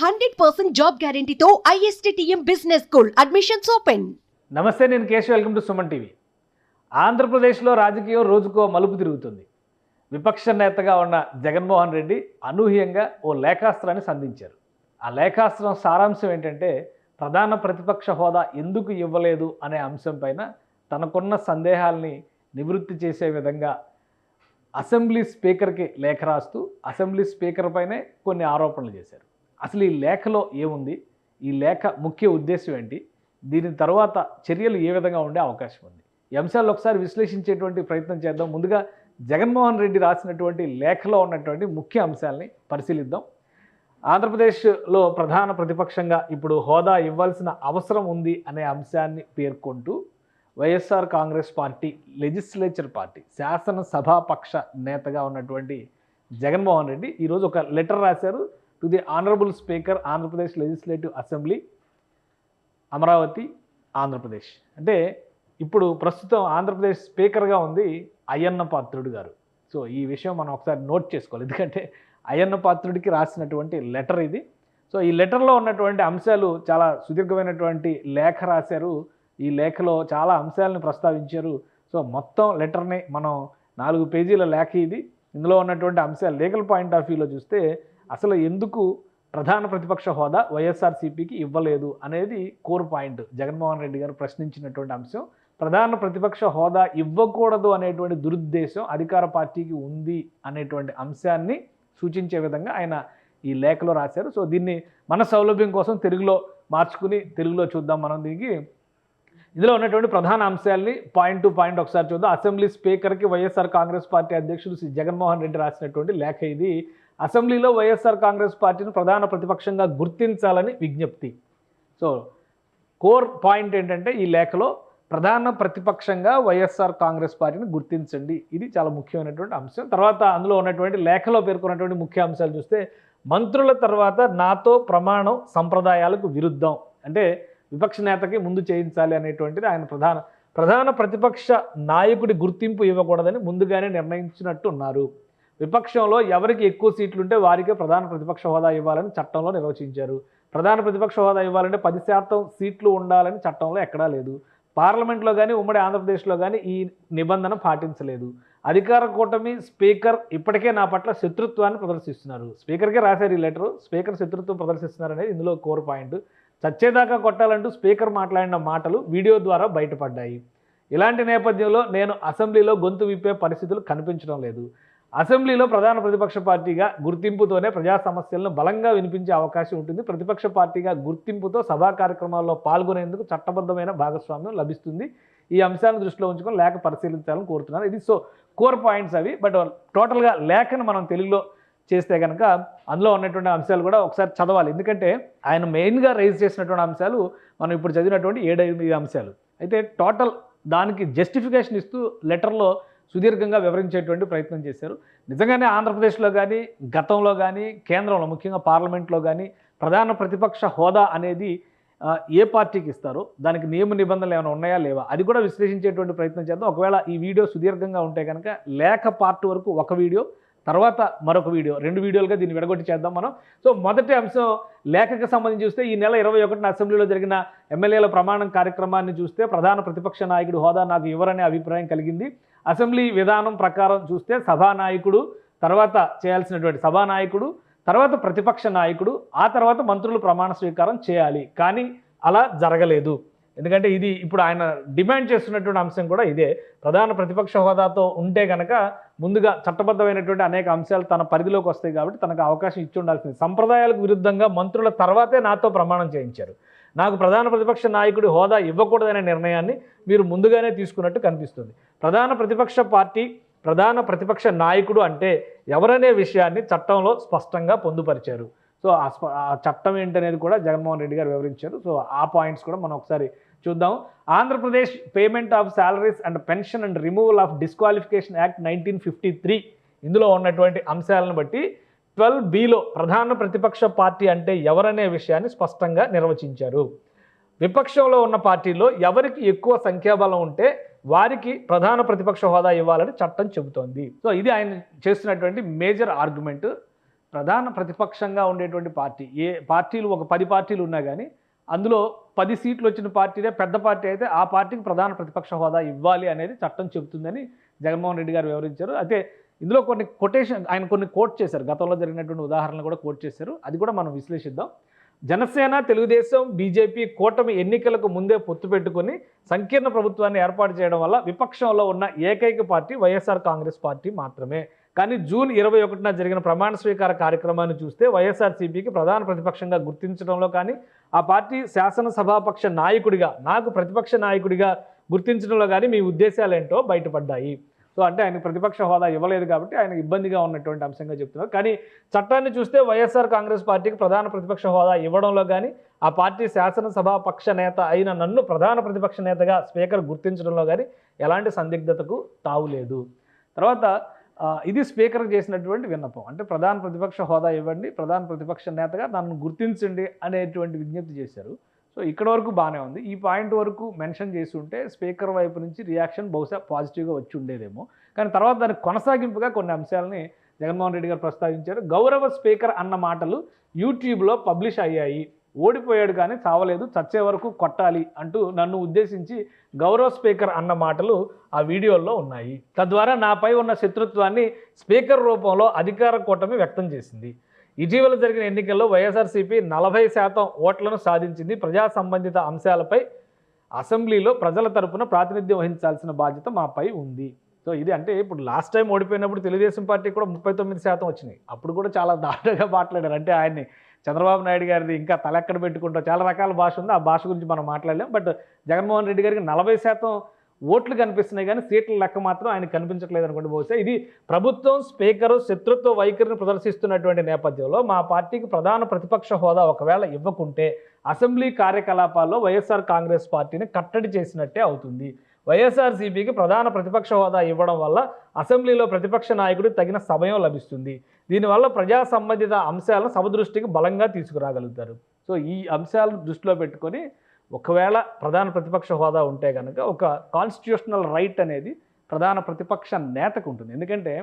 100% job గ్యారంటీతో ISTTM business school admissions open. నమస్తే, నేను Keshav. Welcome to Suman TV. ఆంధ్రప్రదేశ్లో రాజకీయం రోజుకో మలుపు తిరుగుతుంది. విపక్ష నేతగా ఉన్న జగన్మోహన్ రెడ్డి అనూహ్యంగా ఓ లేఖాస్త్రాన్ని సంధించారు. ఆ లేఖాస్త్రం సారాంశం ఏంటంటే, ప్రధాన ప్రతిపక్ష హోదా ఎందుకు ఇవ్వలేదు అనే అంశం పైన తనకున్న సందేహాల్ని నివృత్తి చేసే విధంగా అసెంబ్లీ స్పీకర్కి లేఖ రాస్తూ అసెంబ్లీ స్పీకర్ పైనే కొన్ని ఆరోపణలు చేశారు. అసలు ఈ లేఖలో ఏముంది, ఈ లేఖ ముఖ్య ఉద్దేశం ఏంటి, దీని తర్వాత చర్యలు ఏ విధంగా ఉండే అవకాశం ఉంది, ఈ అంశాలు ఒకసారి విశ్లేషించేటువంటి ప్రయత్నం చేద్దాం. ముందుగా జగన్మోహన్ రెడ్డి రాసినటువంటి లేఖలో ఉన్నటువంటి ముఖ్య అంశాలని పరిశీలిద్దాం. ఆంధ్రప్రదేశ్లో ప్రధాన ప్రతిపక్షంగా ఇప్పుడు హోదా ఇవ్వాల్సిన అవసరం ఉంది అనే అంశాన్ని పేర్కొంటూ YSR Congress party legislature party శాసనసభాపక్ష నేతగా ఉన్నటువంటి జగన్మోహన్ రెడ్డి ఈరోజు ఒక లెటర్ రాశారు to the honourable speaker Andhra Pradesh legislative assembly, Amaravati, Andhra Pradesh. అంటే ఇప్పుడు ప్రస్తుతం ఆంధ్రప్రదేశ్ స్పీకర్గా ఉంది అయ్యన్న పాత్రుడు గారు. సో ఈ విషయం మనం ఒకసారి నోట్ చేసుకోవాలి, ఎందుకంటే అయ్యన్న పాత్రుడికి రాసినటువంటి లెటర్ ఇది. సో ఈ లెటర్లో ఉన్నటువంటి అంశాలు చాలా సుదీర్ఘమైనటువంటి లేఖ రాశారు. ఈ లేఖలో చాలా అంశాలను ప్రస్తావించారు. సో మొత్తం లెటర్ని మనం 4 పేజీల లేఖ ఇది. ఇందులో ఉన్నటువంటి అంశాలు లీగల్ పాయింట్ ఆఫ్ వ్యూలో చూస్తే అసలు ఎందుకు ప్రధాన ప్రతిపక్ష హోదా వైఎస్ఆర్సీపీకి ఇవ్వలేదు అనేది కోర్ పాయింట్. జగన్మోహన్ రెడ్డి గారు ప్రశ్నించినటువంటి అంశం ప్రధాన ప్రతిపక్ష హోదా ఇవ్వకూడదు అనేటువంటి దురుద్దేశం అధికార పార్టీకి ఉంది అనేటువంటి అంశాన్ని సూచించే విధంగా ఆయన ఈ లేఖలో రాశారు. సో దీన్ని మన సౌలభ్యం కోసం తెలుగులో మార్చుకుని తెలుగులో చూద్దాం మనం. దీనికి ఇందులో ఉన్నటువంటి ప్రధాన అంశాలని పాయింట్ టు పాయింట్ ఒకసారి చూద్దాం. అసెంబ్లీ స్పీకర్కి వైఎస్ఆర్ కాంగ్రెస్ పార్టీ అధ్యక్షుడు శ్రీ జగన్మోహన్ రెడ్డి రాసినటువంటి లేఖ ఇది. అసెంబ్లీలో వైఎస్ఆర్ కాంగ్రెస్ పార్టీని ప్రధాన ప్రతిపక్షంగా గుర్తించాలని విజ్ఞప్తి. సో కోర్ పాయింట్ ఏంటంటే, ఈ లేఖలో ప్రధాన ప్రతిపక్షంగా వైఎస్ఆర్ కాంగ్రెస్ పార్టీని గుర్తించండి, ఇది చాలా ముఖ్యమైనటువంటి అంశం. తర్వాత అందులో ఉన్నటువంటి లేఖలో పేర్కొన్నటువంటి ముఖ్య అంశాలు చూస్తే, మంత్రుల తర్వాత నాతో ప్రమాణం సంప్రదాయాలకు విరుద్ధం, అంటే విపక్ష నేతకి ముందు చేయించాలి అనేటువంటిది ఆయన ప్రధాన ప్రతిపక్ష నాయకుడి గుర్తింపు ఇవ్వకూడదని ముందుగానే నిర్ణయించినట్టు ఉన్నారు. విపక్షంలో ఎవరికి ఎక్కువ సీట్లు ఉంటే వారికే ప్రధాన ప్రతిపక్ష హోదా ఇవ్వాలని చట్టంలో నిర్వచించారు. ప్రధాన ప్రతిపక్ష హోదా ఇవ్వాలంటే 10% సీట్లు ఉండాలని చట్టంలో ఎక్కడా లేదు. పార్లమెంట్లో కానీ ఉమ్మడి ఆంధ్రప్రదేశ్లో కానీ ఈ నిబంధన పాటించలేదు. అధికార కూటమి స్పీకర్ ఇప్పటికే నా పట్ల శత్రుత్వాన్ని ప్రదర్శిస్తున్నారు. స్పీకర్కే రాశారు ఈ లెటరు. స్పీకర్ శత్రుత్వం ప్రదర్శిస్తున్నారు అనేది ఇందులో కోర్ పాయింట్. చచ్చేదాకా కొట్టాలంటూ స్పీకర్ మాట్లాడిన మాటలు వీడియో ద్వారా బయటపడ్డాయి. ఇలాంటి నేపథ్యంలో నేను అసెంబ్లీలో గొంతు విప్పే పరిస్థితులు కనిపించడం లేదు. అసెంబ్లీలో ప్రధాన ప్రతిపక్ష పార్టీగా గుర్తింపుతోనే ప్రజా సమస్యలను బలంగా వినిపించే అవకాశం ఉంటుంది. ప్రతిపక్ష పార్టీగా గుర్తింపుతో సభా కార్యక్రమాల్లో పాల్గొనేందుకు చట్టబద్ధమైన భాగస్వామ్యం లభిస్తుంది. ఈ అంశాలను దృష్టిలో ఉంచుకొని లేఖ పరిశీలించాలని కోరుతున్నాను. ఇది సో కోర్ పాయింట్స్ అవి. బట్ టోటల్గా లేఖను మనం తెలుగులో చేస్తే కనుక అందులో ఉన్నటువంటి అంశాలు కూడా ఒకసారి చదవాలి, ఎందుకంటే ఆయన మెయిన్గా రైజ్ చేసినటువంటి అంశాలు మనం ఇప్పుడు చదివినటువంటి 7-8 అంశాలు అయితే టోటల్ దానికి జస్టిఫికేషన్ ఇస్తూ లెటర్లో సుదీర్ఘంగా వివరించేటువంటి ప్రయత్నం చేశారు. నిజంగానే ఆంధ్రప్రదేశ్లో కానీ గతంలో కానీ కేంద్రంలో ముఖ్యంగా పార్లమెంట్లో కానీ ప్రధాన ప్రతిపక్ష హోదా అనేది ఏ పార్టీకి ఇస్తారో దానికి నియమ నిబంధనలు ఏమైనా ఉన్నాయా లేవా అది కూడా విశ్లేషించేటువంటి ప్రయత్నం చేద్దాం. ఒకవేళ ఈ వీడియో సుదీర్ఘంగా ఉంటే కనుక లేఖ పార్ట్ వరకు ఒక వీడియో, తర్వాత మరొక వీడియో, 2 వీడియోలుగా దీన్ని విడగొట్టి చేద్దాం మనం. సో మొదటి అంశం లేఖకు సంబంధించి చూస్తే, ఈ నెల 21న అసెంబ్లీలో జరిగిన ఎమ్మెల్యేల ప్రమాణం కార్యక్రమాన్ని చూస్తే ప్రధాన ప్రతిపక్ష నాయకుడు హోదా నాకు ఇవ్వరనే అభిప్రాయం కలిగింది. అసెంబ్లీ విధానం ప్రకారం చూస్తే సభానాయకుడు తర్వాత చేయాల్సినటువంటి సభానాయకుడు, తర్వాత ప్రతిపక్ష నాయకుడు, ఆ తర్వాత మంత్రులు ప్రమాణ స్వీకారం చేయాలి. కానీ అలా జరగలేదు. ఎందుకంటే ఇది ఇప్పుడు ఆయన డిమాండ్ చేస్తున్నటువంటి అంశం కూడా ఇదే. ప్రధాన ప్రతిపక్ష హోదాతో ఉంటే కనుక ముందుగా చట్టబద్ధమైనటువంటి అనేక అంశాలు తన పరిధిలోకి వస్తాయి కాబట్టి తనకు అవకాశం ఇచ్చి ఉండాల్సింది. సంప్రదాయాలకు విరుద్ధంగా మంత్రుల తర్వాతే నాతో ప్రమాణం చేయించారు. నాకు ప్రధాన ప్రతిపక్ష నాయకుడి హోదా ఇవ్వకూడదనే నిర్ణయాన్ని మీరు ముందుగానే తీసుకున్నట్టు కనిపిస్తుంది. ప్రధాన ప్రతిపక్ష పార్టీ ప్రధాన ప్రతిపక్ష నాయకుడు అంటే ఎవరనే విషయాన్ని చట్టంలో స్పష్టంగా పొందుపరిచారు. సో ఆ చట్టం ఏంటనేది కూడా జగన్మోహన్ రెడ్డి గారు వివరించారు. సో ఆ పాయింట్స్ కూడా మనం ఒకసారి చూద్దాం. Andhra Pradesh payment of salaries and pension and removal of disqualification act 1953 ఇందులో ఉన్నటువంటి అంశాలను బట్టి 12Bలో ప్రధాన ప్రతిపక్ష పార్టీ అంటే ఎవరనే విషయాన్ని స్పష్టంగా నిర్వచించారు. విపక్షంలో ఉన్న పార్టీలో ఎవరికి ఎక్కువ సంఖ్యాబలం ఉంటే వారికి ప్రధాన ప్రతిపక్ష హోదా ఇవ్వాలని చట్టం చెబుతోంది. సో ఇది ఆయన చేస్తున్నటువంటి మేజర్ ఆర్గ్యుమెంట్. ప్రధాన ప్రతిపక్షంగా ఉండేటువంటి పార్టీ ఏ పార్టీలు ఒక 10 పార్టీలు ఉన్నా కానీ అందులో 10 సీట్లు వచ్చిన పార్టీనే పెద్ద పార్టీ అయితే ఆ పార్టీకి ప్రధాన ప్రతిపక్ష హోదా ఇవ్వాలి అనేది చట్టం చెబుతుందని జగన్మోహన్ రెడ్డి గారు వివరించారు. అయితే ఇందులో కొన్ని కొటేషన్ ఆయన కొన్ని కోట్ చేశారు. గతంలో జరిగినటువంటి ఉదాహరణలు కూడా కోట్ చేశారు. అది కూడా మనం విశ్లేషిద్దాం. జనసేన, తెలుగుదేశం, బీజేపీ కూటమి ఎన్నికలకు ముందే పొత్తు పెట్టుకొని సంకీర్ణ ప్రభుత్వాన్ని ఏర్పాటు చేయడం వల్ల విపక్షంలో ఉన్న ఏకైక పార్టీ వైఎస్ఆర్ కాంగ్రెస్ పార్టీ మాత్రమే. కానీ జూన్ 21న జరిగిన ప్రమాణ స్వీకార కార్యక్రమాన్ని చూస్తే వైఎస్ఆర్సీపీకి ప్రధాన ప్రతిపక్షంగా గుర్తించడంలో కానీ ఆ పార్టీ శాసనసభాపక్ష నాయకుడిగా నాకు ప్రతిపక్ష నాయకుడిగా గుర్తించడంలో కానీ మీ ఉద్దేశాలేంటో బయటపడ్డాయి. సో అంటే ఆయనకు ప్రతిపక్ష హోదా ఇవ్వలేదు కాబట్టి ఆయనకు ఇబ్బందిగా ఉన్నటువంటి అంశంగా చెప్తున్నారు. కానీ చట్టాన్ని చూస్తే వైఎస్ఆర్ కాంగ్రెస్ పార్టీకి ప్రధాన ప్రతిపక్ష హోదా ఇవ్వడంలో కానీ ఆ పార్టీ శాసనసభాపక్ష నేత అయిన నన్ను ప్రధాన ప్రతిపక్ష నేతగా స్పీకర్ గుర్తించడంలో కానీ ఎలాంటి సందిగ్ధతకు తావులేదు. తర్వాత ఇది స్పీకర్ చేసినటువంటి విన్నపం. అంటే ప్రధాన ప్రతిపక్ష హోదా ఇవ్వండి, ప్రధాన ప్రతిపక్ష నేతగా నన్ను గుర్తించండి అనేటువంటి విజ్ఞప్తి చేశారు. సో ఇక్కడ వరకు బాగానే ఉంది. ఈ పాయింట్ వరకు మెన్షన్ చేసి ఉంటే స్పీకర్ వైపు నుంచి రియాక్షన్ బహుశా పాజిటివ్గా వచ్చి ఉండేదేమో. కానీ తర్వాత దానికి కొనసాగింపుగా కొన్ని అంశాలని జగన్మోహన్ రెడ్డి గారు ప్రస్తావించారు. గౌరవ స్పీకర్ అన్న మాటలు యూట్యూబ్లో పబ్లిష్ అయ్యాయి. ఓడిపోయాడు కానీ చావలేదు, చచ్చే వరకు కొట్టాలి అంటూ నన్ను ఉద్దేశించి గౌరవ స్పీకర్ అన్న మాటలు ఆ వీడియోల్లో ఉన్నాయి. తద్వారా నాపై ఉన్న శత్రుత్వాన్ని స్పీకర్ రూపంలో అధికార కూటమి వ్యక్తం చేసింది. ఇటీవల జరిగిన ఎన్నికల్లో వైఎస్ఆర్సీపీ 40% ఓట్లను సాధించింది. ప్రజా సంబంధిత అంశాలపై అసెంబ్లీలో ప్రజల తరపున ప్రాతినిధ్యం వహించాల్సిన బాధ్యత మాపై ఉంది. సో ఇది అంటే ఇప్పుడు లాస్ట్ టైం ఓడిపోయినప్పుడు తెలుగుదేశం పార్టీ కూడా 39% వచ్చినాయి. అప్పుడు కూడా చాలా దారుణంగా మాట్లాడారు. అంటే ఆయన్ని చంద్రబాబు నాయుడు గారిది ఇంకా తలెక్కడ పెట్టుకుంటాం, చాలా రకాల భాష ఉంది. ఆ భాష గురించి మనం మాట్లాడలేం. బట్ జగన్మోహన్ రెడ్డి గారికి 40% ఓట్లు కనిపిస్తున్నాయి కానీ సీట్ల లెక్క మాత్రం ఆయన కనిపించట్లేదు అనుకోండి. బహుశా ఇది ప్రభుత్వం స్పీకరు శత్రుత్వ వైఖరిని ప్రదర్శిస్తున్నటువంటి నేపథ్యంలో మా పార్టీకి ప్రధాన ప్రతిపక్ష హోదా ఒకవేళ ఇవ్వకుంటే అసెంబ్లీ కార్యకలాపాల్లో వైఎస్ఆర్ కాంగ్రెస్ పార్టీని కట్టడి చేసినట్టే అవుతుంది. వైఎస్ఆర్సీపీకి ప్రధాన ప్రతిపక్ష హోదా ఇవ్వడం వల్ల అసెంబ్లీలో ప్రతిపక్ష నాయకుడికి తగిన సమయం లభిస్తుంది. దీనివల్ల ప్రజా సంబంధిత అంశాలను సభ దృష్టికి బలంగా తీసుకురాగలుగుతారు. సో ఈ అంశాలను దృష్టిలో పెట్టుకొని ఒకవేళ ప్రధాన ప్రతిపక్ష హోదా ఉంటే కనుక ఒక కాన్స్టిట్యూషనల్ రైట్ అనేది ప్రధాన ప్రతిపక్ష నేతకు ఉంటుంది. ఎందుకంటే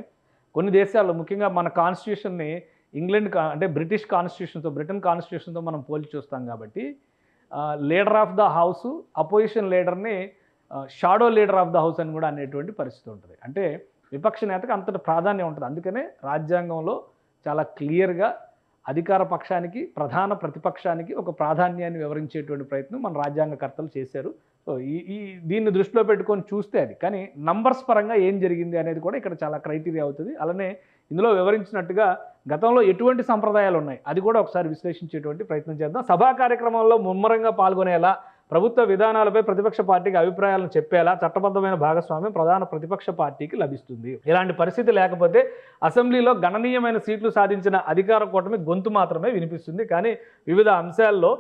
కొన్ని దేశాల్లో ముఖ్యంగా మన కాన్స్టిట్యూషన్ని ఇంగ్లాండ్ అంటే బ్రిటన్ కాన్స్టిట్యూషన్తో మనం పోల్చి చూస్తాం కాబట్టి leader of the house opposition లీడర్ని shadow leader of the house అని కూడా అనేటువంటి పరిస్థితి ఉంటుంది. అంటే విపక్ష నేతకు అంతటి ప్రాధాన్యం ఉంటుంది. అందుకనే రాజ్యాంగంలో చాలా క్లియర్గా అధికార పక్షానికి ప్రధాన ప్రతిపక్షానికి ఒక ప్రాధాన్యాన్ని వివరించేటువంటి ప్రయత్నం మన రాజ్యాంగకర్తలు చేశారు. సో దీన్ని దృష్టిలో పెట్టుకొని చూస్తే అది కానీ నంబర్స్ పరంగా ఏం జరిగింది అనేది కూడా ఇక్కడ చాలా క్రైటీరియా అవుతుంది. అలానే ఇందులో వివరించినట్టుగా గతంలో ఎటువంటి సంప్రదాయాలు ఉన్నాయి అది కూడా ఒకసారి విశ్లేషించేటువంటి ప్రయత్నం చేద్దాం. సభా కార్యక్రమంలో ముమ్మరంగా పాల్గొనేలా ప్రభుత్వ విధానాలపై ప్రతిపక్ష పార్టీకి అభిప్రాయాలను చెప్పేలా చట్టబద్ధమైన భాగస్వామ్యం ప్రధాన ప్రతిపక్ష పార్టీకి లభిస్తుంది. ఇలాంటి పరిస్థితి లేకపోతే అసెంబ్లీలో గణనీయమైన సీట్లు సాధించిన అధికార కూటమి గొంతు మాత్రమే వినిపిస్తుంది. కానీ వివిధ అంశాల్లో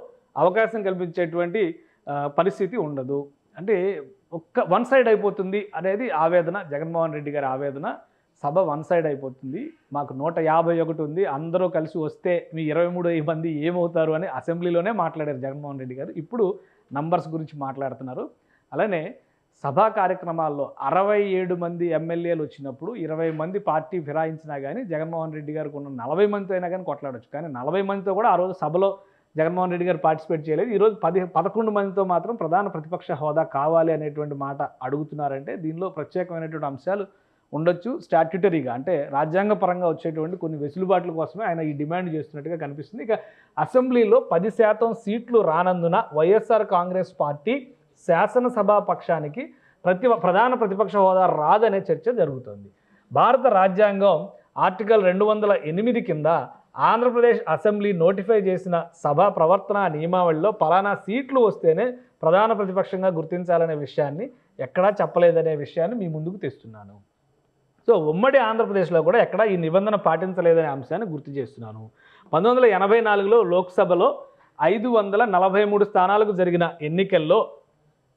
అవకాశం కల్పించేటువంటి పరిస్థితి ఉండదు. అంటే వన్ సైడ్ అయిపోతుంది అనేది ఆవేదన, జగన్మోహన్ రెడ్డి గారి ఆవేదన. సభ వన్ సైడ్ అయిపోతుంది, మాకు 151 ఉంది, అందరూ కలిసి వస్తే మీ 23 మంది ఏమవుతారు అని అసెంబ్లీలోనే మాట్లాడారు జగన్మోహన్ రెడ్డి గారు. ఇప్పుడు నంబర్స్ గురించి మాట్లాడుతున్నారు. అలానే సభా కార్యక్రమాల్లో 67 మంది ఎమ్మెల్యేలు వచ్చినప్పుడు 20 మంది పార్టీ ఫిరాయించినా కానీ జగన్మోహన్ రెడ్డి గారికి ఉన్న 40 మందితో అయినా కానీ కొట్లాడవచ్చు. కానీ 40 మందితో కూడా ఆ రోజు సభలో జగన్మోహన్ రెడ్డి గారు పార్టిసిపేట్ చేయలేదు. ఈరోజు 11 మందితో మాత్రం ప్రధాన ప్రతిపక్ష హోదా కావాలి అనేటువంటి మాట అడుగుతున్నారంటే దీనిలో ప్రత్యేకమైనటువంటి అంశాలు ఉండొచ్చు. స్టాట్యుటరీగా అంటే రాజ్యాంగపరంగా వచ్చేటువంటి కొన్ని వెసులుబాట్ల కోసమే ఆయన ఈ డిమాండ్ చేస్తున్నట్టుగా కనిపిస్తుంది. ఇక అసెంబ్లీలో 10% సీట్లు రానందున వైఎస్ఆర్ కాంగ్రెస్ పార్టీ శాసనసభా పక్షానికి ప్రధాన ప్రతిపక్ష హోదా రాదనే చర్చ జరుగుతుంది. భారత రాజ్యాంగం ఆర్టికల్ 208 కింద ఆంధ్రప్రదేశ్ అసెంబ్లీ నోటిఫై చేసిన సభా ప్రవర్తన నియమావళిలో పలానా సీట్లు వస్తేనే ప్రధాన ప్రతిపక్షంగా గుర్తించాలనే విషయాన్ని ఎక్కడా చెప్పలేదనే విషయాన్ని మీ ముందుకు తెస్తున్నాను. సో ఉమ్మడి ఆంధ్రప్రదేశ్లో కూడా ఎక్కడా ఈ నిబంధన పాటించలేదనే అంశాన్ని గుర్తు చేస్తున్నాను. 1984లో లోక్సభలో 543 స్థానాలకు జరిగిన ఎన్నికల్లో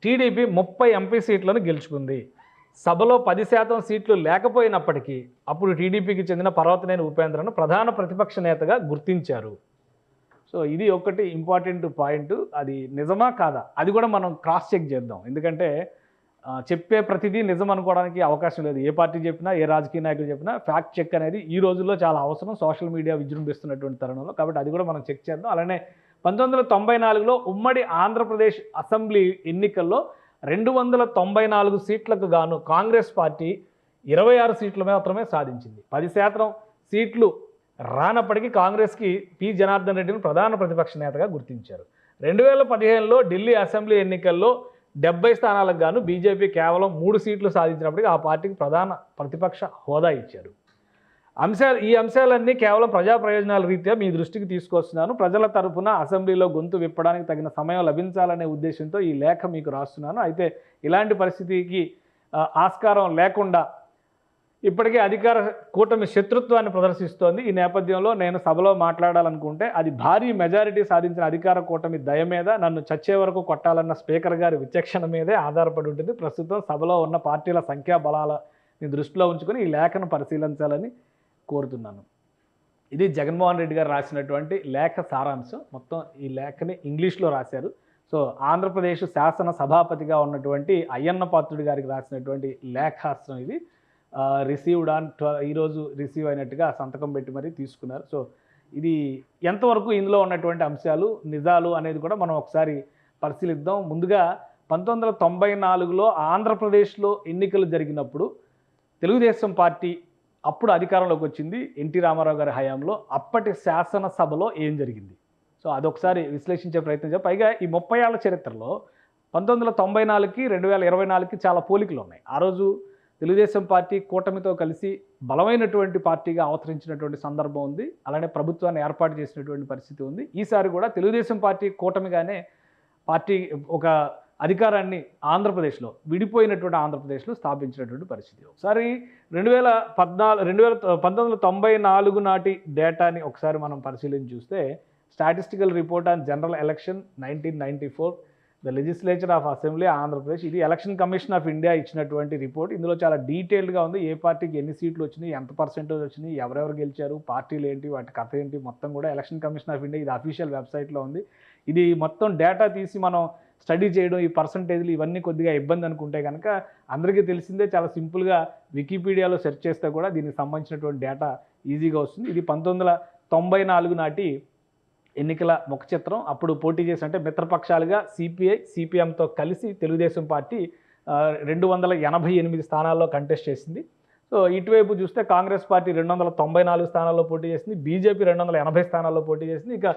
టీడీపీ 30 ఎంపీ సీట్లను గెలుచుకుంది. సభలో 10% సీట్లు లేకపోయినప్పటికీ అప్పుడు టీడీపీకి చెందిన పర్వతనేని ఉపేంద్రను ప్రధాన ప్రతిపక్ష నేతగా గుర్తించారు. సో ఇది ఒకటి ఇంపార్టెంట్ పాయింట్. అది నిజమా కాదా అది కూడా మనం క్రాస్ చెక్ చేద్దాం. ఎందుకంటే చెప్పే ప్రతిదీ నిజం అనుకోవడానికి అవకాశం లేదు. ఏ పార్టీ చెప్పినా, ఏ రాజకీయ నాయకులు చెప్పినా ఫ్యాక్ట్ చెక్ అనేది ఈ రోజుల్లో చాలా అవసరం సోషల్ మీడియా విజృంభిస్తున్నటువంటి తరుణంలో. కాబట్టి అది కూడా మనం చెక్ చేద్దాం. అలానే 1994లో ఉమ్మడి ఆంధ్రప్రదేశ్ అసెంబ్లీ ఎన్నికల్లో 294 సీట్లకు గాను కాంగ్రెస్ పార్టీ 26 సీట్లు మాత్రమే సాధించింది. 10% సీట్లు రానప్పటికీ కాంగ్రెస్కి పి జనార్దన్ రెడ్డిని ప్రధాన ప్రతిపక్ష నేతగా గుర్తించారు. 2015లో ఢిల్లీ అసెంబ్లీ ఎన్నికల్లో 70 స్థానాలకు గాను బీజేపీ కేవలం 3 సీట్లు సాధించినప్పటికీ ఆ పార్టీకి ప్రధాన ప్రతిపక్ష హోదా ఇచ్చారు. ఈ అంశాలన్నీ కేవలం ప్రజా ప్రయోజనాల రీత్యా మీ దృష్టికి తీసుకొస్తున్నాను. ప్రజల తరపున అసెంబ్లీలో గొంతు విప్పడానికి తగిన సమయం లభించాలనే ఉద్దేశంతో ఈ లేఖ మీకు రాస్తున్నాను. అయితే ఇలాంటి పరిస్థితికి ఆస్కారం లేకుండా ఇప్పటికే అధికార కూటమి శత్రుత్వాన్ని ప్రదర్శిస్తోంది. ఈ నేపథ్యంలో నేను సభలో మాట్లాడాలనుకుంటే అది భారీ మెజారిటీ సాధించిన అధికార కూటమి దయ మీద, నన్ను చచ్చే వరకు కొట్టాలన్న స్పీకర్ గారి విచక్షణ మీదే ఆధారపడి ఉంటుంది. ప్రస్తుతం సభలో ఉన్న పార్టీల సంఖ్యాబలాలని దృష్టిలో ఉంచుకొని ఈ లేఖను పరిశీలించాలని కోరుతున్నాను. ఇది జగన్మోహన్ రెడ్డి గారు రాసినటువంటి లేఖ సారాంశం. మొత్తం ఈ లేఖని ఇంగ్లీష్లో రాశారు. సో ఆంధ్రప్రదేశ్ శాసన సభాపతిగా ఉన్నటువంటి అయ్యన్న పాత్రుడి గారికి రాసినటువంటి లేఖాస్త్రం ఇది. రిసీవ్డ్ ఆన్ ఈరోజు రిసీవ్ అయినట్టుగా సంతకం పెట్టి మరీ తీసుకున్నారు. సో ఇది ఎంతవరకు ఇందులో ఉన్నటువంటి అంశాలు నిజాలు అనేది కూడా మనం ఒకసారి పరిశీలిద్దాం. ముందుగా 1994లో ఆంధ్రప్రదేశ్లో ఎన్నికలు జరిగినప్పుడు తెలుగుదేశం పార్టీ అప్పుడు అధికారంలోకి వచ్చింది. ఎన్టీ రామారావు గారి హయాంలో. అప్పటి శాసనసభలో ఏం జరిగింది, సో అదొకసారి విశ్లేషించే ప్రయత్నం చేయాలి. పైగా ఈ 30 ఏళ్ల చరిత్రలో 1994కి 2024కి చాలా పోలికలు ఉన్నాయి. ఆ రోజు తెలుగుదేశం పార్టీ కూటమితో కలిసి బలమైనటువంటి పార్టీగా అవతరించినటువంటి సందర్భం ఉంది. అలానే ప్రభుత్వాన్ని ఏర్పాటు చేసినటువంటి పరిస్థితి ఉంది. ఈసారి కూడా తెలుగుదేశం పార్టీ కూటమిగానే పార్టీ ఒక అధికారాన్ని ఆంధ్రప్రదేశ్లో, విడిపోయినటువంటి ఆంధ్రప్రదేశ్లో స్థాపించినటువంటి పరిస్థితి. ఒకసారి 1994 నాటి డేటాని ఒకసారి మనం పరిశీలించి చూస్తే statistical report on general election 1994 the legislature of assembly Andhra Pradesh. ఇది ఎలక్షన్ కమిషన్ ఆఫ్ ఇండియా ఇచ్చినటువంటి రిపోర్ట్. ఇందులో చాలా డీటెయిల్డ్గా ఉంది. ఏ పార్టీకి ఎన్ని సీట్లు వచ్చినాయి, ఎంత పర్సెంటేజ్ వచ్చినాయి, ఎవరెవరు గెలిచారు, పార్టీలు ఏంటి, వాటి కథ ఏంటి, మొత్తం కూడా ఎలక్షన్ కమిషన్ ఆఫ్ ఇండియా ఇది అఫీషియల్ వెబ్సైట్లో ఉంది. ఇది మొత్తం డేటా తీసి మనం స్టడీ చేయడం, ఈ పర్సంటేజ్లు ఇవన్నీ కొద్దిగా ఇబ్బంది అనుకుంటే కనుక అందరికీ తెలిసిందే, చాలా సింపుల్గా వికీపీడియాలో సెర్చ్ చేస్తే కూడా దీనికి సంబంధించినటువంటి డేటా ఈజీగా వస్తుంది. ఇది 1994 నాటి ఎన్నికల ముఖ చిత్రం. అప్పుడు పోటీ చేసి అంటే మిత్రపక్షాలుగా సిపిఐ, సిపిఎంతో కలిసి తెలుగుదేశం పార్టీ 288 స్థానాల్లో కంటెస్ట్ చేసింది. సో ఇటువైపు చూస్తే కాంగ్రెస్ పార్టీ 294 స్థానాల్లో పోటీ చేసింది, బీజేపీ 280 స్థానాల్లో పోటీ చేసింది, ఇక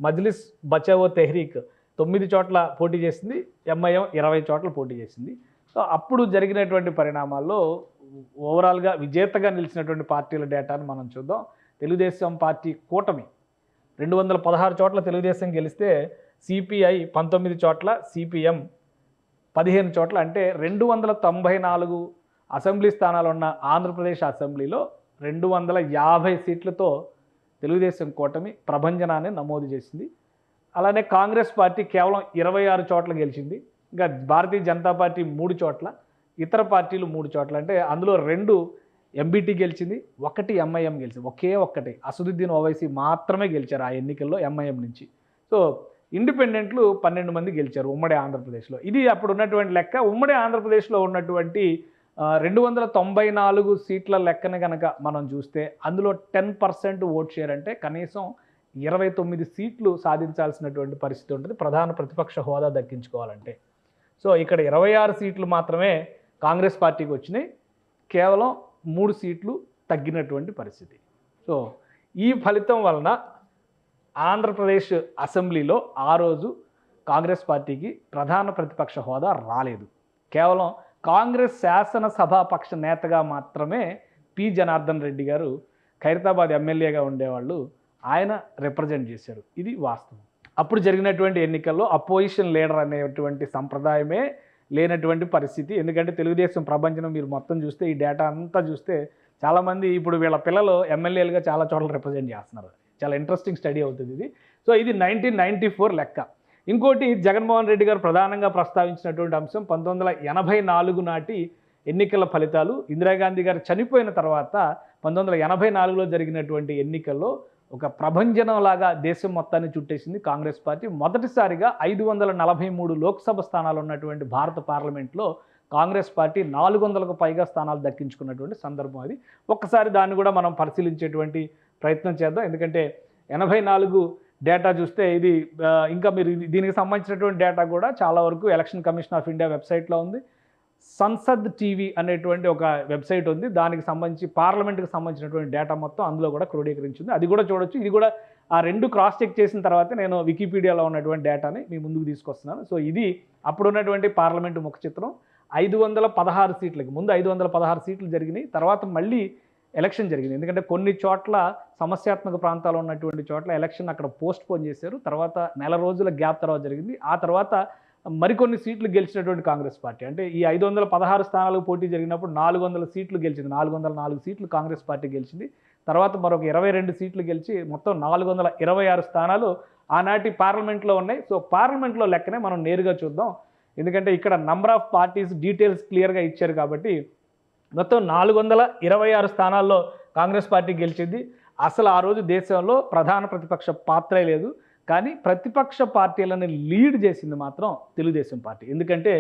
మజ్లిస్ బచావో తెహ్రీక్ 9 చోట్ల పోటీ చేసింది, ఎంఐఎం 20 చోట్ల పోటీ చేసింది. సో అప్పుడు జరిగినటువంటి పరిణామాల్లో ఓవరాల్గా విజేతగా నిలిచినటువంటి పార్టీల డేటాను మనం చూద్దాం. తెలుగుదేశం పార్టీ కూటమి 216 చోట్ల తెలుగుదేశం గెలిస్తే సిపిఐ 19 చోట్ల, సిపిఎం 15 చోట్ల, అంటే 294 అసెంబ్లీ స్థానాలు ఉన్న ఆంధ్రప్రదేశ్ అసెంబ్లీలో 250 సీట్లతో తెలుగుదేశం కూటమి ప్రభంజనాన్ని నమోదు చేసింది. అలానే కాంగ్రెస్ పార్టీ కేవలం 26 చోట్ల గెలిచింది. ఇంకా భారతీయ జనతా పార్టీ 3 చోట్ల, ఇతర పార్టీలు 3 చోట్ల, అంటే అందులో 2 ఎంబీటీ గెలిచింది, 1 ఎంఐఎం గెలిచింది. ఒకే ఒక్కటి అసదుద్దీన్ ఓవైసీ మాత్రమే గెలిచారు ఆ ఎన్నికల్లో ఎంఐఎం నుంచి. సో ఇండిపెండెంట్లు 12 మంది గెలిచారు ఉమ్మడి ఆంధ్రప్రదేశ్లో. ఇది అప్పుడు ఉన్నటువంటి లెక్క. ఉమ్మడి ఆంధ్రప్రదేశ్లో ఉన్నటువంటి 294 సీట్ల లెక్కను కనుక మనం చూస్తే అందులో 10% ఓట్ షేర్, అంటే కనీసం 29 సీట్లు సాధించాల్సినటువంటి పరిస్థితి ఉంటుంది ప్రధాన ప్రతిపక్ష హోదా దక్కించుకోవాలంటే. సో ఇక్కడ 26 సీట్లు మాత్రమే కాంగ్రెస్ పార్టీకి వచ్చినాయి, కేవలం 3 సీట్లు తగ్గినటువంటి పరిస్థితి. సో ఈ ఫలితం వలన ఆంధ్రప్రదేశ్ అసెంబ్లీలో ఆ రోజు కాంగ్రెస్ పార్టీకి ప్రధాన ప్రతిపక్ష హోదా రాలేదు. కేవలం కాంగ్రెస్ శాసనసభాపక్ష నేతగా మాత్రమే పి జనార్దన్ రెడ్డి గారు, ఖైరతాబాద్ ఎమ్మెల్యేగా ఉండేవాళ్ళు, ఆయన రిప్రజెంట్ చేశారు. ఇది వాస్తవం. అప్పుడు జరిగినటువంటి ఎన్నికల్లో అపోజిషన్ లీడర్ అనేటువంటి సంప్రదాయమే లేనటువంటి పరిస్థితి. ఎందుకంటే తెలుగుదేశం ప్రభంజనం మీరు మొత్తం చూస్తే, ఈ డేటా అంతా చూస్తే చాలామంది ఇప్పుడు వీళ్ళ పిల్లలు ఎమ్మెల్యేలుగా చాలా చోట్ల రిప్రజెంట్ చేస్తున్నారు. చాలా ఇంట్రెస్టింగ్ స్టడీ అవుతుంది ఇది. సో ఇది 1994 లెక్క. ఇంకోటి జగన్మోహన్ రెడ్డి గారు ప్రధానంగా ప్రస్తావించినటువంటి అంశం 1984 నాటి ఎన్నికల ఫలితాలు. ఇందిరాగాంధీ గారు చనిపోయిన తర్వాత 1984లో జరిగినటువంటి ఎన్నికల్లో ఒక ప్రభంజనంలాగా దేశం మొత్తాన్ని చుట్టేసింది కాంగ్రెస్ పార్టీ. మొదటిసారిగా 543 లోక్సభ స్థానాలు ఉన్నటువంటి భారత పార్లమెంట్లో కాంగ్రెస్ పార్టీ 400కు పైగా స్థానాలు దక్కించుకున్నటువంటి సందర్భం అది. ఒక్కసారి దాన్ని కూడా మనం పరిశీలించేటువంటి ప్రయత్నం చేద్దాం. ఎందుకంటే 84 డేటా చూస్తే ఇది ఇంకా మీరు దీనికి సంబంధించినటువంటి డేటా కూడా చాలా వరకు ఎలక్షన్ కమిషన్ ఆఫ్ ఇండియా వెబ్సైట్లో ఉంది. సంసద్ టీవీ అనేటువంటి ఒక వెబ్సైట్ ఉంది, దానికి సంబంధించి పార్లమెంట్కి సంబంధించినటువంటి డేటా మొత్తం అందులో కూడా క్రోడీకరించింది. అది కూడా చూడొచ్చు. ఇది కూడా ఆ రెండు క్రాస్ చెక్ చేసిన తర్వాత నేను వికీపీడియాలో ఉన్నటువంటి డేటాని మీ ముందుకు తీసుకొస్తున్నాను. సో ఇది అప్పుడు ఉన్నటువంటి పార్లమెంటు ముఖ చిత్రం. 516 సీట్లకి ముందు 516 సీట్లు జరిగినాయి. తర్వాత మళ్ళీ ఎలక్షన్ జరిగింది. ఎందుకంటే కొన్ని చోట్ల సమస్యాత్మక ప్రాంతాలు ఉన్నటువంటి చోట్ల ఎలక్షన్ అక్కడ పోస్ట్ పోన్ చేశారు. తర్వాత నెల రోజుల గ్యాప్ తర్వాత జరిగింది. ఆ తర్వాత మరికొన్ని సీట్లు గెలిచినటువంటి కాంగ్రెస్ పార్టీ, అంటే ఈ 516 స్థానాలకు పోటీ జరిగినప్పుడు 400 సీట్లు గెలిచింది. 404 సీట్లు కాంగ్రెస్ పార్టీ గెలిచింది. తర్వాత మరొక 22 సీట్లు గెలిచి మొత్తం 426 స్థానాలు ఆనాటి పార్లమెంట్లో ఉన్నాయి. సో పార్లమెంట్లో లెక్కనే మనం నేరుగా చూద్దాం. ఎందుకంటే ఇక్కడ నంబర్ ఆఫ్ పార్టీస్ డీటెయిల్స్ క్లియర్గా ఇచ్చారు కాబట్టి మొత్తం 426 స్థానాల్లో కాంగ్రెస్ పార్టీ గెలిచింది. అసలు ఆ రోజు దేశంలో ప్రధాన ప్రతిపక్ష పాత్రే లేదు. కానీ ప్రతిపక్ష పార్టీలను లీడ్ చేసింది మాత్రం తెలుగుదేశం పార్టీ. ఎందుకంటే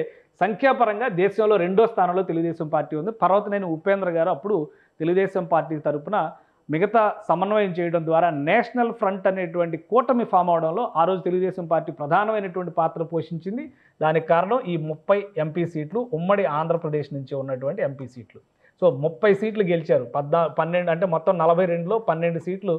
సంఖ్యాపరంగా దేశంలో 2వ స్థానంలో తెలుగుదేశం పార్టీ ఉంది. పర్వతనేని ఉపేంద్ర గారు అప్పుడు తెలుగుదేశం పార్టీ తరపున మిగతా సమన్వయం చేయడం ద్వారా నేషనల్ ఫ్రంట్ అనేటువంటి కూటమి ఫామ్ అవడంలో ఆ రోజు తెలుగుదేశం పార్టీ ప్రధానమైనటువంటి పాత్ర పోషించింది. దానికి కారణం ఈ 30 ఎంపీ సీట్లు, ఉమ్మడి ఆంధ్రప్రదేశ్ నుంచి ఉన్నటువంటి ఎంపీ సీట్లు. సో 30 సీట్లు గెలిచారు. 12 అంటే మొత్తం 42లో 12 సీట్లు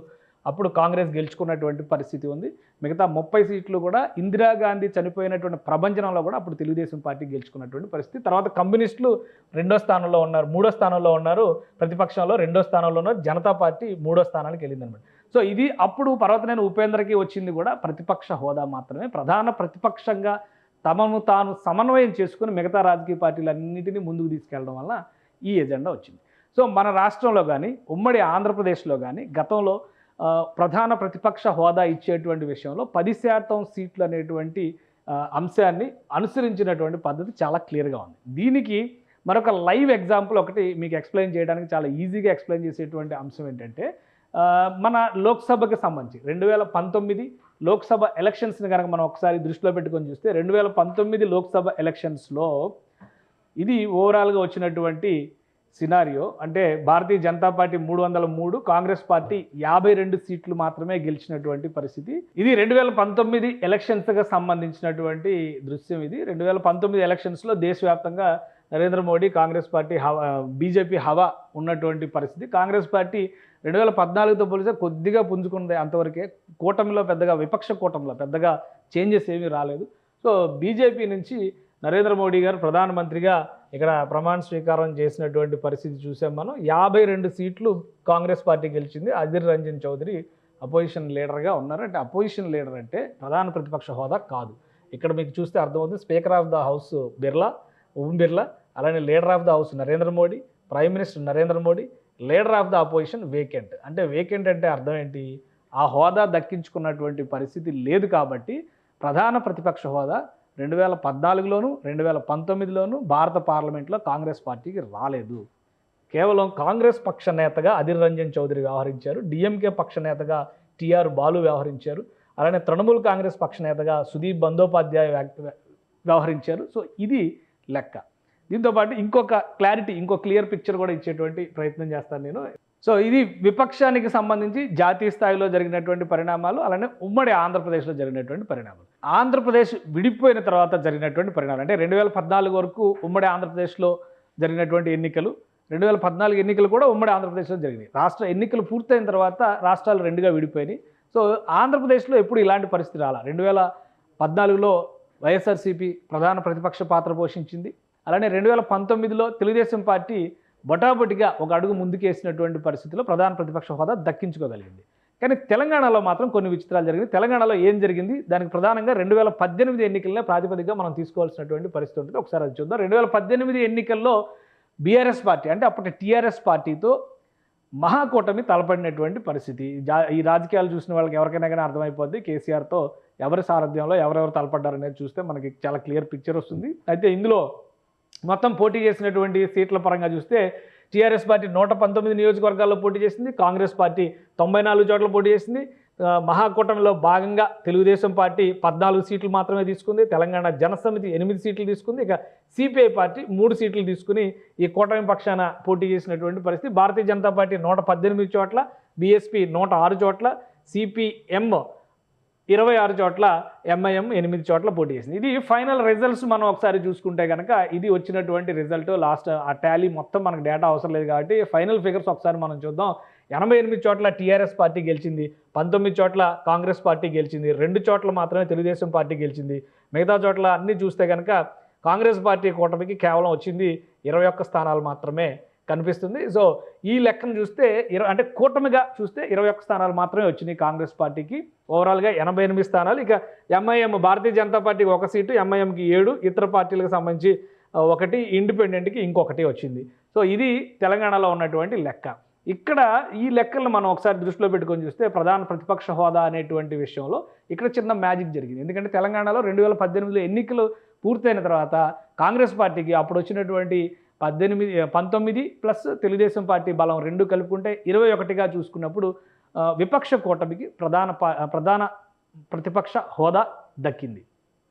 అప్పుడు కాంగ్రెస్ గెలుచుకున్నటువంటి పరిస్థితి ఉంది. మిగతా 30 సీట్లు కూడా ఇందిరాగాంధీ చనిపోయినటువంటి ప్రభంజనంలో కూడా అప్పుడు తెలుగుదేశం పార్టీ గెలుచుకున్నటువంటి పరిస్థితి. తర్వాత కమ్యూనిస్టులు 2వ స్థానంలో ఉన్నారు, 3వ స్థానంలో ఉన్నారు, ప్రతిపక్షంలో 2వ స్థానంలో ఉన్నారు, జనతా పార్టీ 3వ స్థానానికి వెళ్ళిందనమాట. సో ఇది అప్పుడు పర్వతనేని ఉపేంద్రకి వచ్చింది కూడా ప్రతిపక్ష హోదా మాత్రమే. ప్రధాన ప్రతిపక్షంగా తమను తాను సమన్వయం చేసుకుని మిగతా రాజకీయ పార్టీలన్నింటినీ ముందుకు తీసుకెళ్ళడం వల్ల ఈ ఎజెండా వచ్చింది. సో మన రాష్ట్రంలో కానీ ఉమ్మడి ఆంధ్రప్రదేశ్లో కానీ గతంలో ప్రధాన ప్రతిపక్ష హోదా ఇచ్చేటువంటి విషయంలో 10% సీట్లు అనేటువంటి అంశాన్ని అనుసరించినటువంటి పద్ధతి చాలా క్లియర్గా ఉంది. దీనికి మరొక లైవ్ ఎగ్జాంపుల్ ఒకటి మీకు ఎక్స్ప్లెయిన్ చేయడానికి చాలా ఈజీగా ఎక్స్ప్లెయిన్ చేసేటువంటి అంశం ఏంటంటే మన లోక్సభకి సంబంధించి 2019 లోక్సభ ఎలక్షన్స్ని కనుక మనం ఒకసారి దృష్టిలో పెట్టుకొని చూస్తే 2019 లోక్సభ ఎలక్షన్స్లో ఇది ఓవరాల్గా వచ్చినటువంటి సినారియో. అంటే భారతీయ జనతా పార్టీ 303, కాంగ్రెస్ పార్టీ 52 సీట్లు మాత్రమే గెలిచినటువంటి పరిస్థితి. ఇది 2019 ఎలక్షన్స్గా సంబంధించినటువంటి దృశ్యం. ఇది 2019 ఎలక్షన్స్లో దేశవ్యాప్తంగా నరేంద్ర మోడీ కాంగ్రెస్ పార్టీ బీజేపీ హవా ఉన్నటువంటి పరిస్థితి. కాంగ్రెస్ పార్టీ 2014తో పోలిస్తే కొద్దిగా పుంజుకుంది, అంతవరకే. కూటమిలో పెద్దగా, విపక్ష కూటమిలో పెద్దగా చేంజెస్ ఏమీ రాలేదు. సో బీజేపీ నుంచి నరేంద్ర మోడీ గారు ప్రధానమంత్రిగా ఇక్కడ ప్రమాణ స్వీకారం చేసినటువంటి పరిస్థితి చూసాం మనం. 52 సీట్లు కాంగ్రెస్ పార్టీ గెలిచింది. అధీర్ రంజన్ చౌదరి అపోజిషన్ లీడర్గా ఉన్నారు. అంటే అపోజిషన్ లీడర్ అంటే ప్రధాన ప్రతిపక్ష హోదా కాదు. ఇక్కడ మీకు చూస్తే అర్థమవుతుంది. Speaker of the house Om Birla, అలానే leader of the house Narendra Modi, prime minister Narendra Modi, leader of the opposition vacant. అంటే వేకెంట్ అంటే అర్థం ఏంటి? ఆ హోదా దక్కించుకున్నటువంటి పరిస్థితి లేదు కాబట్టి ప్రధాన ప్రతిపక్ష హోదా 2014లోను 2019లోను భారత పార్లమెంట్లో కాంగ్రెస్ పార్టీకి రాలేదు. కేవలం కాంగ్రెస్ పక్ష నేతగా అధీర్ రంజన్ చౌదరి వ్యవహరించారు, డిఎంకే పక్ష నేతగా టిఆర్ బాలు వ్యవహరించారు, అలానే తృణమూల్ కాంగ్రెస్ పక్ష నేతగా సుదీప్ బందోపాధ్యాయ వ్యవహరించారు. సో ఇది లెక్క. దీంతోపాటు ఇంకో క్లియర్ పిక్చర్ కూడా ఇచ్చేటువంటి ప్రయత్నం చేస్తాను నేను. సో ఇది విపక్షానికి సంబంధించి జాతీయ స్థాయిలో జరిగినటువంటి పరిణామాలు, అలానే ఉమ్మడి ఆంధ్రప్రదేశ్లో జరిగినటువంటి పరిణామాలు. ఆంధ్రప్రదేశ్ విడిపోయిన తర్వాత జరిగినటువంటి పరిణామాలు అంటే 2014 వరకు ఉమ్మడి ఆంధ్రప్రదేశ్లో జరిగినటువంటి ఎన్నికలు, 2014 ఎన్నికలు కూడా ఉమ్మడి ఆంధ్రప్రదేశ్లో జరిగినాయి. రాష్ట్ర ఎన్నికలు పూర్తయిన తర్వాత రాష్ట్రాలు 2గా విడిపోయినాయి. సో ఆంధ్రప్రదేశ్లో ఎప్పుడు ఇలాంటి పరిస్థితి రాలా. 2014లో వైఎస్ఆర్సీపీ ప్రధాన ప్రతిపక్ష పాత్ర పోషించింది. అలానే 2019లో తెలుగుదేశం పార్టీ బొటాబొటిగా ఒక అడుగు ముందుకేసినటువంటి పరిస్థితిలో ప్రధాన ప్రతిపక్ష హోదా దక్కించుకోగలిగింది. కానీ తెలంగాణలో మాత్రం కొన్ని విచిత్రాలు జరిగింది. తెలంగాణలో ఏం జరిగింది? దానికి ప్రధానంగా 2018 ఎన్నికలనే ప్రాతిపదికగా మనం తీసుకోవాల్సినటువంటి పరిస్థితి ఉంటుంది. ఒకసారి అది చూద్దాం. 2018 ఎన్నికల్లో బీఆర్ఎస్ పార్టీ అంటే అప్పటి టీఆర్ఎస్ పార్టీతో మహాకూటమి తలపడినటువంటి పరిస్థితి. ఈ రాజకీయాలు చూసిన వాళ్ళకి ఎవరికైనా కానీ అర్థమైపోద్ది. కేసీఆర్తో ఎవరి సారథ్యంలో ఎవరెవరు తలపడ్డారనేది చూస్తే మనకి చాలా క్లియర్ పిక్చర్ వస్తుంది. అయితే ఇందులో మొత్తం పోటీ చేసినటువంటి సీట్ల పరంగా చూస్తే టీఆర్ఎస్ పార్టీ 119 నియోజకవర్గాల్లో పోటీ చేసింది, కాంగ్రెస్ పార్టీ 94 చోట్ల పోటీ చేసింది, మహాకూటమిలో భాగంగా తెలుగుదేశం పార్టీ 14 సీట్లు మాత్రమే తీసుకుంది, తెలంగాణ జనసమితి 8 సీట్లు తీసుకుంది, ఇక సిపిఐ పార్టీ 3 సీట్లు తీసుకుని ఈ కూటమి పక్షాన పోటీ చేసినటువంటి పరిస్థితి. భారతీయ జనతా పార్టీ 118 చోట్ల, బీఎస్పీ 106 చోట్ల, సిపిఎం 26 చోట్ల, ఎంఐఎం 8 చోట్ల పోటీ చేసింది. ఇది ఫైనల్ రిజల్ట్స్ మనం ఒకసారి చూసుకుంటే కనుక ఇది వచ్చినటువంటి రిజల్ట్. లాస్ట్ ఆ టాలీ మొత్తం మనకు డేటా అవసరం లేదు కాబట్టి ఫైనల్ ఫిగర్స్ ఒకసారి మనం చూద్దాం. 88 చోట్ల టీఆర్ఎస్ పార్టీ గెలిచింది, 19 చోట్ల కాంగ్రెస్ పార్టీ గెలిచింది, 2 చోట్ల మాత్రమే తెలుగుదేశం పార్టీ గెలిచింది. మిగతా చోట్ల అన్నీ చూస్తే కనుక కాంగ్రెస్ పార్టీ కూటమికి కేవలం వచ్చింది 21 స్థానాలు మాత్రమే కనిపిస్తుంది. సో ఈ లెక్కను చూస్తే అంటే కూటమిగా చూస్తే 21 స్థానాలు మాత్రమే వచ్చినాయి కాంగ్రెస్ పార్టీకి. ఓవరాల్గా 88 స్థానాలు. ఇక ఎంఐఎం భారతీయ జనతా పార్టీకి 1 సీటు, ఎంఐఎంకి 7, ఇతర పార్టీలకు సంబంధించి 1, ఇండిపెండెంట్కి ఇంకొకటి వచ్చింది. సో ఇది తెలంగాణలో ఉన్నటువంటి లెక్క. ఇక్కడ ఈ లెక్కలను మనం ఒకసారి దృష్టిలో పెట్టుకొని చూస్తే ప్రధాన ప్రతిపక్ష హోదా అనేటువంటి విషయంలో ఇక్కడ చిన్న మ్యాజిక్ జరిగింది. ఎందుకంటే తెలంగాణలో 2018లో ఎన్నికలు పూర్తయిన తర్వాత కాంగ్రెస్ పార్టీకి అప్పుడు వచ్చినటువంటి 19 ప్లస్ తెలుగుదేశం పార్టీ బలం 2 కలుపుకుంటే 21గా చూసుకున్నప్పుడు విపక్ష కూటమికి ప్రధాన ప్రతిపక్ష హోదా దక్కింది.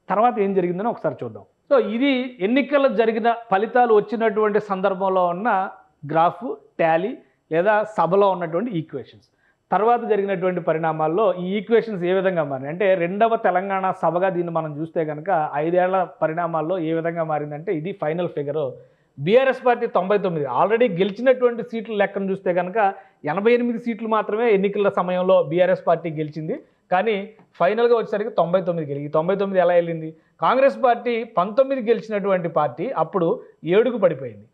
తర్వాత ఏం జరిగిందని ఒకసారి చూద్దాం. సో ఇది ఎన్నికలు జరిగిన ఫలితాలు వచ్చినటువంటి సందర్భంలో ఉన్న గ్రాఫ్ టాలీ లేదా సభలో ఉన్నటువంటి ఈక్వేషన్స్. తర్వాత జరిగినటువంటి పరిణామాల్లో ఈ ఈక్వేషన్స్ ఏ విధంగా మారినాయి అంటే రెండవ తెలంగాణ సభగా దీన్ని మనం చూస్తే కనుక 5 ఏళ్ల పరిణామాల్లో ఏ విధంగా మారిందంటే ఇది final figure. BRS party 99, already గెలిచినటువంటి సీట్ల లెక్కను చూస్తే కనుక 88 సీట్లు మాత్రమే ఎన్నికల సమయంలో బీఆర్ఎస్ పార్టీ గెలిచింది. కానీ ఫైనల్గా వచ్చేసరికి 99 గెలిగి 99 ఎలా వెళ్ళింది? కాంగ్రెస్ పార్టీ 19 గెలిచినటువంటి పార్టీ అప్పుడు 7కు పడిపోయింది.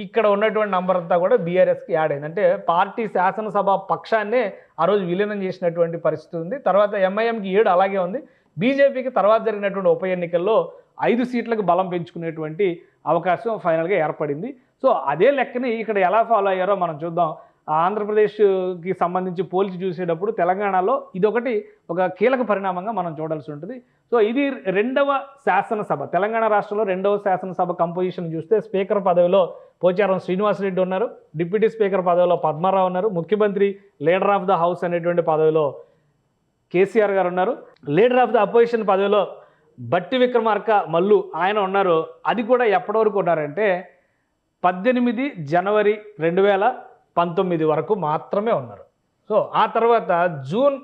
ఇక్కడ ఉన్నటువంటి నంబర్ అంతా కూడా బీఆర్ఎస్కి యాడ్ అయింది. అంటే పార్టీ శాసనసభ పక్షాన్నే ఆ రోజు విలీనం చేసినటువంటి పరిస్థితి ఉంది. తర్వాత ఎంఐఎంకి 7 అలాగే ఉంది. బీజేపీకి తర్వాత జరిగినటువంటి ఉప ఎన్నికల్లో 5 సీట్లకు బలం పెంచుకునేటువంటి అవకాశం ఫైనల్గా ఏర్పడింది. సో అదే లెక్కని ఇక్కడ ఎలా ఫాలో అయ్యారో మనం చూద్దాం. ఆంధ్రప్రదేశ్కి సంబంధించి పోల్చి చూసేటప్పుడు తెలంగాణలో ఇదొకటి ఒక కీలక పరిణామంగా మనం చూడాల్సి ఉంటుంది. సో ఇది రెండవ శాసనసభ, తెలంగాణ రాష్ట్రంలో రెండవ శాసనసభ కంపోజిషన్ చూస్తే స్పీకర్ పదవిలో పోచారం శ్రీనివాసరెడ్డి ఉన్నారు, డిప్యూటీ స్పీకర్ పదవిలో పద్మారావు ఉన్నారు, ముఖ్యమంత్రి లీడర్ ఆఫ్ ద హౌస్ అనేటువంటి పదవిలో కేసీఆర్ గారు ఉన్నారు, లీడర్ ఆఫ్ ద అపోజిషన్ పదవిలో బట్టి విక్రమార్క మల్లు ఆయన ఉన్నారు. అది కూడా ఎప్పటి వరకు ఉన్నారంటే 18 జనవరి 2019 వరకు మాత్రమే ఉన్నారు. సో ఆ తర్వాత జూన్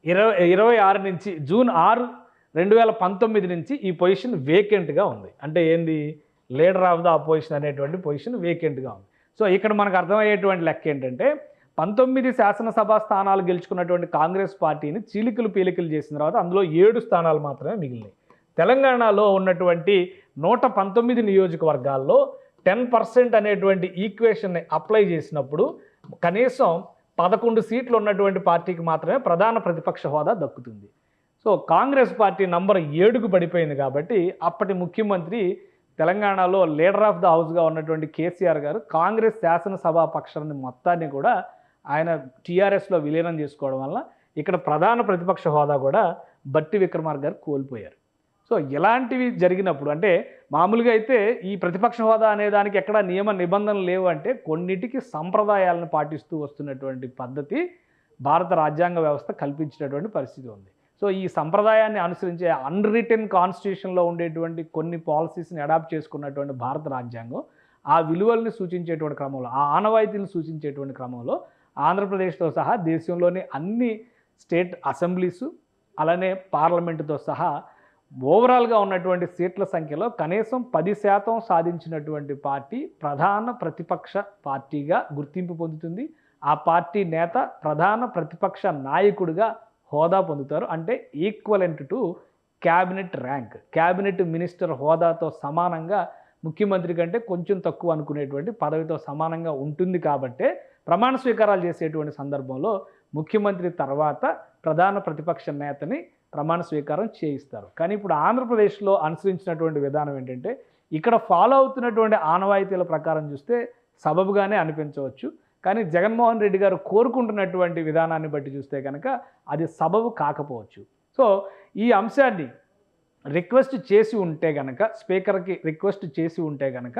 26 నుంచి జూన్ 6, 2019 నుంచి ఈ పొజిషన్ వేకెంట్గా ఉంది. అంటే ఏంది? లీడర్ ఆఫ్ ద అపోజిషన్ అనేటువంటి పొజిషన్ వేకెంట్గా ఉంది. సో ఇక్కడ మనకు అర్థమయ్యేటువంటి లెక్క ఏంటంటే 19 శాసనసభ స్థానాలు గెలుచుకున్నటువంటి కాంగ్రెస్ పార్టీని చీలికలు పీలికలు చేసిన తర్వాత అందులో 7 స్థానాలు మాత్రమే మిగిలినాయి. తెలంగాణలో ఉన్నటువంటి 119 నియోజకవర్గాల్లో 10% అనేటువంటి ఈక్వేషన్ని అప్లై చేసినప్పుడు కనీసం 11 సీట్లు ఉన్నటువంటి పార్టీకి మాత్రమే ప్రధాన ప్రతిపక్ష హోదా దక్కుతుంది. సో కాంగ్రెస్ పార్టీ నంబర్ 7కు పడిపోయింది కాబట్టి అప్పటి ముఖ్యమంత్రి తెలంగాణలో లీడర్ ఆఫ్ ద హౌస్గా ఉన్నటువంటి కేసీఆర్ గారు కాంగ్రెస్ శాసనసభా పక్షాన్ని మొత్తాన్ని కూడా ఆయన టీఆర్ఎస్లో విలీనం చేసుకోవడం వల్ల ఇక్కడ ప్రధాన ప్రతిపక్ష హోదా కూడా బట్టి విక్రమార్క గారు కోల్పోయారు. సో ఇలాంటివి జరిగినప్పుడు అంటే మామూలుగా అయితే ఈ ప్రతిపక్ష హోదా అనే దానికి ఎక్కడ నియమ నిబంధనలు లేవు. అంటే కొన్నిటికి సంప్రదాయాలను పాటిస్తూ వస్తున్నటువంటి పద్ధతి భారత రాజ్యాంగ వ్యవస్థ కల్పించినటువంటి పరిస్థితి ఉంది. సో ఈ సంప్రదాయాన్ని అనుసరించే అన్రిటెన్ కాన్స్టిట్యూషన్లో ఉండేటువంటి కొన్ని పాలసీస్ని అడాప్ట్ చేసుకున్నటువంటి భారత రాజ్యాంగం ఆ విలువల్ని సూచించేటువంటి క్రమంలో, ఆ ఆనవాయితీలను సూచించేటువంటి క్రమంలో ఆంధ్రప్రదేశ్తో సహా దేశంలోని అన్ని స్టేట్ అసెంబ్లీసు అలానే పార్లమెంటుతో సహా ఓవరాల్గా ఉన్నటువంటి సీట్ల సంఖ్యలో కనీసం 10% సాధించినటువంటి పార్టీ ప్రధాన ప్రతిపక్ష పార్టీగా గుర్తింపు పొందుతుంది. ఆ పార్టీ నేత ప్రధాన ప్రతిపక్ష నాయకుడిగా హోదా పొందుతారు. అంటే equivalent to cabinet rank, cabinet minister హోదాతో సమానంగా ముఖ్యమంత్రి కంటే కొంచెం తక్కువ అనుకునేటువంటి పదవితో సమానంగా ఉంటుంది. కాబట్టే ప్రమాణ స్వీకారాలు చేసేటువంటి సందర్భంలో ముఖ్యమంత్రి తర్వాత ప్రధాన ప్రతిపక్ష నేతని ప్రమాణ స్వీకారం చేయిస్తారు. కానీ ఇప్పుడు ఆంధ్రప్రదేశ్లో అనుసరించినటువంటి విధానం ఏంటంటే ఇక్కడ ఫాలో అవుతున్నటువంటి ఆనవాయితీల ప్రకారం చూస్తే సబబుగానే అనిపించవచ్చు. కానీ జగన్మోహన్ రెడ్డి గారు కోరుకుంటున్నటువంటి విధానాన్ని బట్టి చూస్తే కనుక అది సబబు కాకపోవచ్చు. సో ఈ అంశాన్ని రిక్వెస్ట్ చేసి ఉంటే కనుక, స్పీకర్కి రిక్వెస్ట్ చేసి ఉంటే కనుక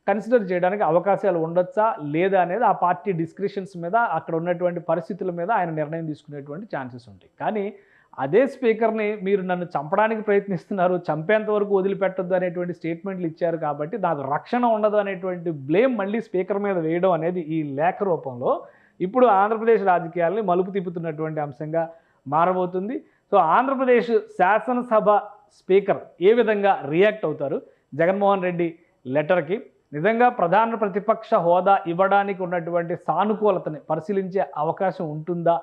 కన్సిడర్ చేయడానికి అవకాశాలు ఉండొచ్చా లేదా అనేది ఆ పార్టీ డిస్క్రిషన్స్ మీద అక్కడ ఉన్నటువంటి పరిస్థితుల మీద ఆయన నిర్ణయం తీసుకునేటువంటి ఛాన్సెస్ ఉంటాయి. కానీ అదే స్పీకర్ని మీరు నన్ను చంపడానికి ప్రయత్నిస్తున్నారు, చంపేంత వరకు వదిలిపెట్టొద్దు అనేటువంటి స్టేట్మెంట్లు ఇచ్చారు కాబట్టి నాకు రక్షణ ఉండదు అనేటువంటి బ్లేమ్ మళ్ళీ స్పీకర్ మీద వేయడం అనేది ఈ లేఖ రూపంలో ఇప్పుడు ఆంధ్రప్రదేశ్ రాజకీయాల్ని మలుపు తిప్పుతున్నటువంటి అంశంగా మారబోతుంది. సో ఆంధ్రప్రదేశ్ శాసనసభ స్పీకర్ ఏ విధంగా రియాక్ట్ అవుతారు జగన్మోహన్ రెడ్డి లెటర్కి, నిజంగా ప్రధాన ప్రతిపక్ష హోదా ఇవ్వడానికి ఉన్నటువంటి సానుకూలతని పరిశీలించే అవకాశం ఉంటుందా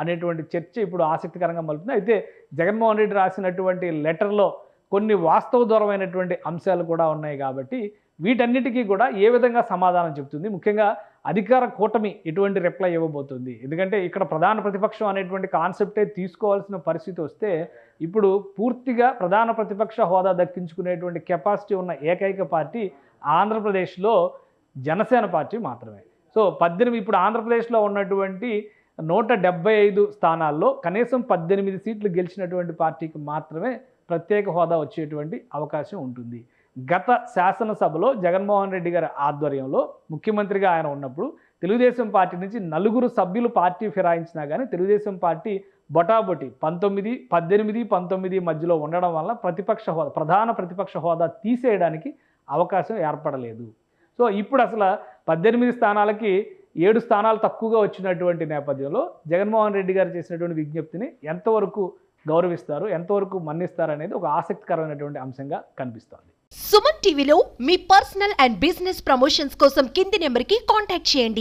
అనేటువంటి చర్చ ఇప్పుడు ఆసక్తికరంగా మలుపుతుంది. అయితే జగన్మోహన్ రెడ్డి రాసినటువంటి లెటర్లో కొన్ని వాస్తవదూరమైనటువంటి అంశాలు కూడా ఉన్నాయి కాబట్టి వీటన్నిటికీ కూడా ఏ విధంగా సమాధానం చెప్తుంది, ముఖ్యంగా అధికార కూటమి ఎటువంటి రిప్లై ఇవ్వబోతుంది. ఎందుకంటే ఇక్కడ ప్రధాన ప్రతిపక్షం అనేటువంటి కాన్సెప్టే తీసుకోవాల్సిన పరిస్థితి వస్తే ఇప్పుడు పూర్తిగా ప్రధాన ప్రతిపక్ష హోదా దక్కించుకునేటువంటి కెపాసిటీ ఉన్న ఏకైక పార్టీ ఆంధ్రప్రదేశ్లో జనసేన పార్టీ మాత్రమే. సో ఇప్పుడు ఆంధ్రప్రదేశ్లో ఉన్నటువంటి 175 స్థానాల్లో కనీసం 18 సీట్లు గెలిచినటువంటి పార్టీకి మాత్రమే ప్రత్యేక హోదా వచ్చేటువంటి అవకాశం ఉంటుంది. గత శాసనసభలో జగన్మోహన్ రెడ్డి గారి ఆధ్వర్యంలో ముఖ్యమంత్రిగా ఆయన ఉన్నప్పుడు తెలుగుదేశం పార్టీ నుంచి 4 సభ్యులు పార్టీ ఫిరాయించినా కానీ తెలుగుదేశం పార్టీ బొటాబొటి 19, 18, 19 మధ్యలో ఉండడం వల్ల ప్రధాన ప్రతిపక్ష హోదా తీసేయడానికి అవకాశం ఏర్పడలేదు. సో ఇప్పుడు అసలు 18 స్థానాలకి 7 స్థానాలు తక్కువగా వచ్చినటువంటి నేపథ్యంలో జగన్మోహన్ రెడ్డి గారు చేసినటువంటి విజ్ఞప్తిని ఎంతవరకు గౌరవిస్తారు, ఎంతవరకు మన్నిస్తారు అనేది ఒక ఆసక్తికరమైనటువంటి అంశంగా కనిపిస్తోంది. సుమన్ టీవీలో మీ పర్సనల్ అండ్ బిజినెస్ ప్రమోషన్స్ కోసం కింది నెంబర్కి కాంటాక్ట్ చేయండి.